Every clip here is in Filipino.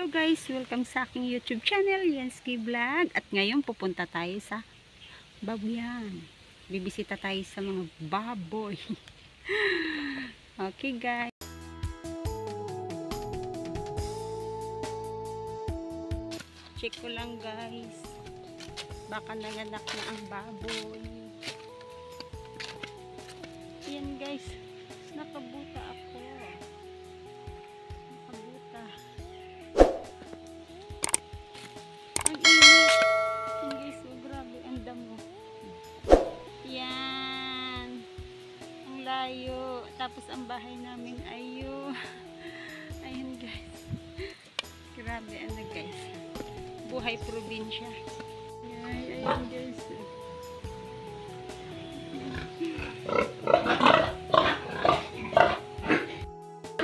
Hello guys, welcome sa aking YouTube channel, Yansky Vlog. At ngayon pupunta tayo sa babuyan. Bibisita tayo sa mga baboy. Okay guys. Check ko lang guys. Baka nanganak na ang baboy. Yan guys, nakabuta ako. Layo. Tapos ang bahay namin ayo. Ayun guys. Grabe ano guys. Buhay probinsya. Ayun guys.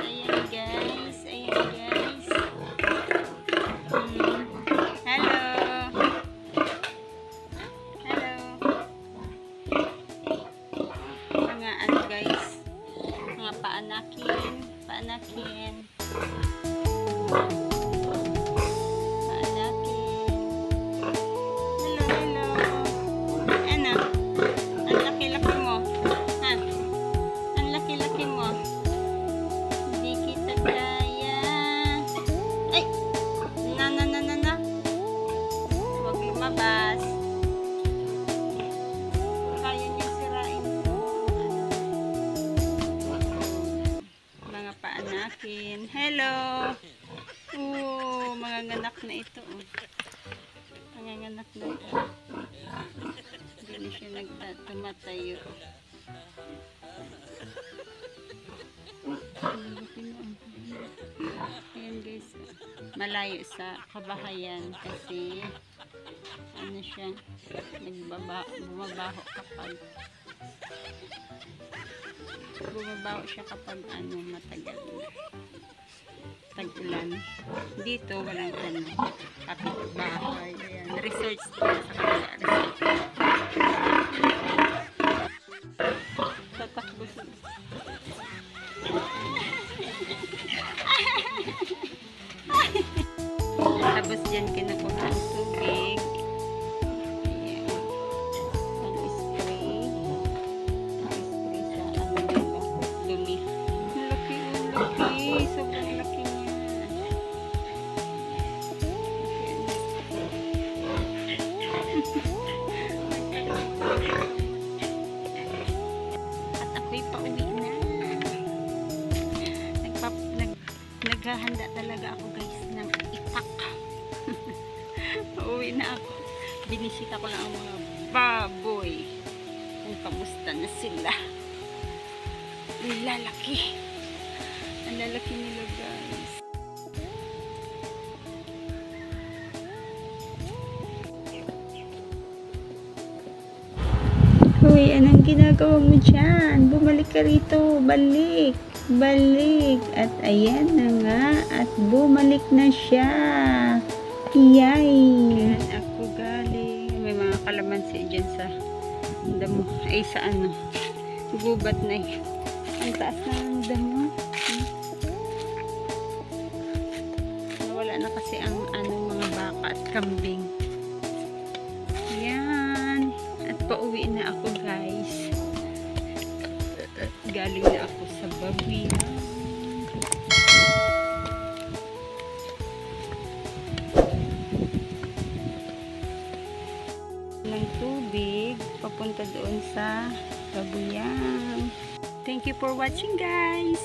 Ayan guys. Ayan guys. Hello. Hello. Mga ano guys, mga paanakin. Paanakin. Hello, hello. Ano? Ang laki-laki mo. Ha? Ang laki-laki mo. Hindi kita kaya. Ay! Na. Huwag lumabas. Kaya niya sirain ko. Mga paanakin. Hello! Mga nganak na ito. Mga nganak na ito. Hindi na siya tumatayo. Ayan guys. Malayo sa kabahayan kasi ano siya, bumabaho siya kapag ano, matagal na tag-ulan. Dito walang ano, kapitbahay. Ayan, research to sa kanila. Tatakbo siya. Tapos dyan kinukuha ang tubig. Ayan. Mag-spray sa ano diba? Dumi. Laki. Sobrang laki niya. At ako'y pauwi na. Naghahanda talaga ako guys ng itak. Pauwi na ako. Binisita ko lang ang mga baboy. Kung kamusta na sila. Ang lalaki. Ang lalaki nila guys. Hoy, anong ginagawa mo dyan? Bumalik ka rito. Balik. At ayan na nga. At bumalik na siya. Yay! Ayan ako galing. May mga kalamansi dyan sa damo. Ay sa ano. Gubat na eh. Ang taas na ang damo. Nawala na kasi ang ano, mga baka at kambing. Yan. At pauwi na ako guys. Galing na ako sa babuyan. Ng tubig papunta doon sa babuyan. Thank you for watching guys.